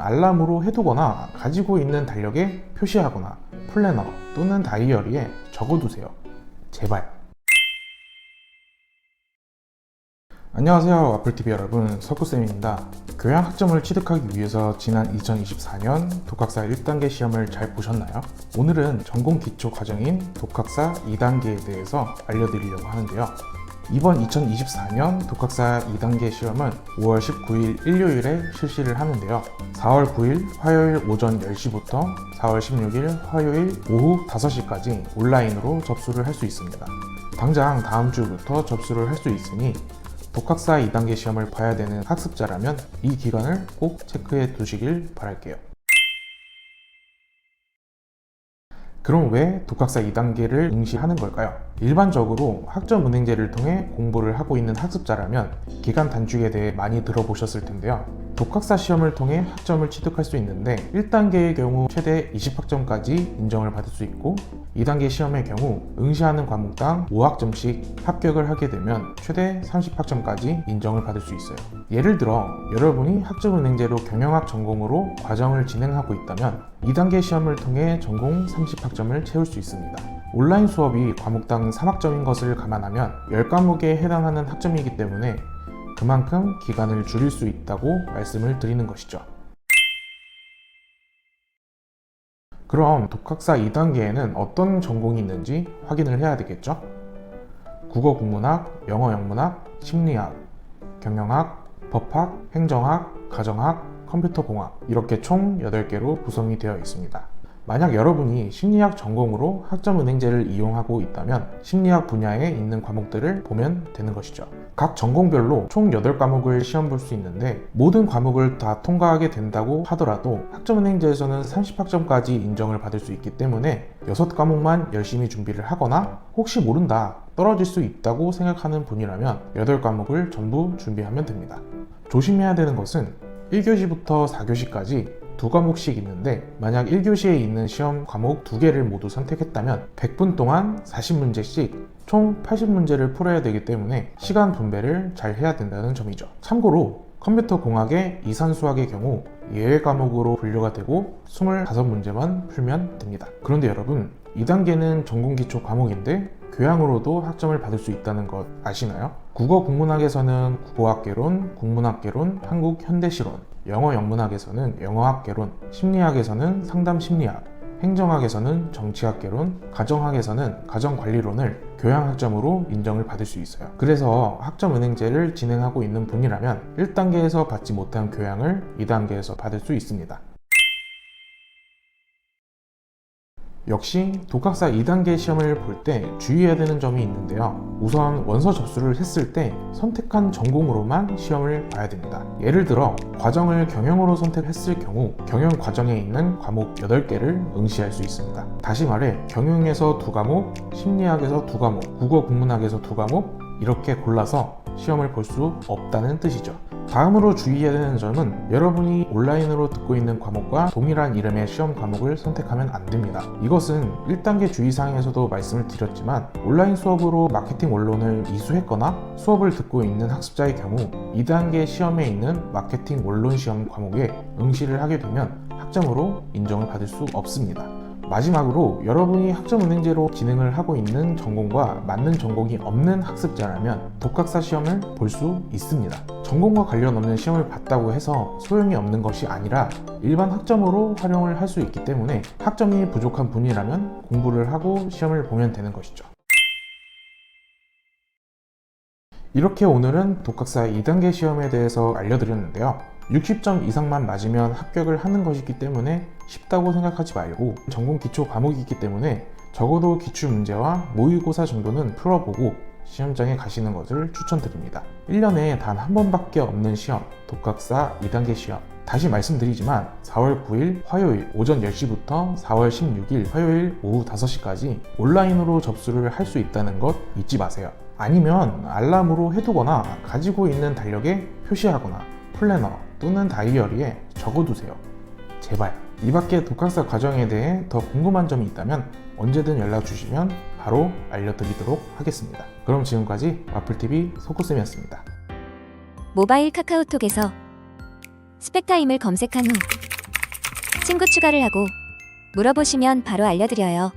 알람으로 해두거나 가지고 있는 달력에 표시하거나 플래너 또는 다이어리에 적어두세요. 제발. 안녕하세요, 와플TV 여러분, 석구쌤입니다. 교양 학점을 취득하기 위해서 지난 2024년 독학사 1단계 시험을 잘 보셨나요? 오늘은 전공 기초 과정인 독학사 2단계에 대해서 알려드리려고 하는데요. 이번 2024년 독학사 2단계 시험은 5월 19일 일요일에 실시를 하는데요. 4월 9일 화요일 오전 10시부터 4월 16일 화요일 오후 5시까지 온라인으로 접수를 할 수 있습니다. 당장 다음 주부터 접수를 할 수 있으니 독학사 2단계 시험을 봐야 되는 학습자라면 이 기간을 꼭 체크해 두시길 바랄게요. 그럼 왜 독학사 2단계를 응시하는 걸까요? 일반적으로 학점은행제를 통해 공부를 하고 있는 학습자라면 기간 단축에 대해 많이 들어보셨을 텐데요. 독학사 시험을 통해 학점을 취득할 수 있는데 1단계의 경우 최대 20학점까지 인정을 받을 수 있고 2단계 시험의 경우 응시하는 과목당 5학점씩 합격을 하게 되면 최대 30학점까지 인정을 받을 수 있어요. 예를 들어 여러분이 학점은행제로 경영학 전공으로 과정을 진행하고 있다면 2단계 시험을 통해 전공 30학점을 채울 수 있습니다. 온라인 수업이 과목당 3학점인 것을 감안하면 10과목에 해당하는 학점이기 때문에 그만큼 기간을 줄일 수 있다고 말씀을 드리는 것이죠. 그럼 독학사 2단계에는 어떤 전공이 있는지 확인을 해야 되겠죠? 국어 국문학, 영어 영문학, 심리학, 경영학, 법학, 행정학, 가정학, 컴퓨터공학 이렇게 총 8개로 구성이 되어 있습니다. 만약 여러분이 심리학 전공으로 학점은행제를 이용하고 있다면 심리학 분야에 있는 과목들을 보면 되는 것이죠. 각 전공별로 총 8과목을 시험 볼 수 있는데 모든 과목을 다 통과하게 된다고 하더라도 학점은행제에서는 30학점까지 인정을 받을 수 있기 때문에 6과목만 열심히 준비를 하거나 혹시 모른다 떨어질 수 있다고 생각하는 분이라면 8과목을 전부 준비하면 됩니다. 조심해야 되는 것은 1교시부터 4교시까지 2과목씩 있는데 만약 1교시에 있는 시험 과목 2개를 모두 선택했다면 100분 동안 40문제씩 총 80문제를 풀어야 되기 때문에 시간 분배를 잘 해야 된다는 점이죠. 참고로 컴퓨터 공학의 이산수학의 경우 예외 과목으로 분류가 되고 25문제만 풀면 됩니다. 그런데 여러분 2단계는 전공 기초 과목인데 교양으로도 학점을 받을 수 있다는 것 아시나요? 국어 국문학에서는 국어학개론, 국문학개론, 한국 현대시론, 영어 영문학에서는 영어학개론, 심리학에서는 상담심리학, 행정학에서는 정치학개론, 가정학에서는 가정관리론을 교양학점으로 인정을 받을 수 있어요. 그래서 학점은행제를 진행하고 있는 분이라면 1단계에서 받지 못한 교양을 2단계에서 받을 수 있습니다. 역시 독학사 2단계 시험을 볼 때 주의해야 되는 점이 있는데요. 우선 원서 접수를 했을 때 선택한 전공으로만 시험을 봐야 됩니다. 예를 들어 과정을 경영으로 선택했을 경우 경영 과정에 있는 과목 8개를 응시할 수 있습니다. 다시 말해 경영에서 2과목, 심리학에서 2과목, 국어 국문학에서 2과목 이렇게 골라서 시험을 볼 수 없다는 뜻이죠. 다음으로 주의해야 되는 점은 여러분이 온라인으로 듣고 있는 과목과 동일한 이름의 시험 과목을 선택하면 안 됩니다. 이것은 1단계 주의사항에서도 말씀을 드렸지만 온라인 수업으로 마케팅 원론을 이수했거나 수업을 듣고 있는 학습자의 경우 2단계 시험에 있는 마케팅 원론 시험 과목에 응시를 하게 되면 학점으로 인정을 받을 수 없습니다. 마지막으로 여러분이 학점은행제로 진행을 하고 있는 전공과 맞는 전공이 없는 학습자라면 독학사 시험을 볼 수 있습니다. 전공과 관련 없는 시험을 봤다고 해서 소용이 없는 것이 아니라 일반 학점으로 활용을 할 수 있기 때문에 학점이 부족한 분이라면 공부를 하고 시험을 보면 되는 것이죠. 이렇게 오늘은 독학사 2단계 시험에 대해서 알려드렸는데요. 60점 이상만 맞으면 합격을 하는 것이기 때문에 쉽다고 생각하지 말고 전공 기초 과목이기 때문에 적어도 기출문제와 모의고사 정도는 풀어보고 시험장에 가시는 것을 추천드립니다. 1년에 단 한 번밖에 없는 시험, 독학사 2단계 시험. 다시 말씀드리지만 4월 9일 화요일 오전 10시부터 4월 16일 화요일 오후 5시까지 온라인으로 접수를 할 수 있다는 것 잊지 마세요. 아니면 알람으로 해두거나 가지고 있는 달력에 표시하거나 플래너 또는 다이어리에 적어두세요. 제발. 이 밖에 독학사 과정에 대해 더 궁금한 점이 있다면 언제든 연락 주시면 바로 알려드리도록 하겠습니다. 그럼 지금까지 와플TV 석구쌤이었습니다. 모바일 카카오톡에서 스펙타임을 검색한 후 친구 추가를 하고 물어보시면 바로 알려드려요.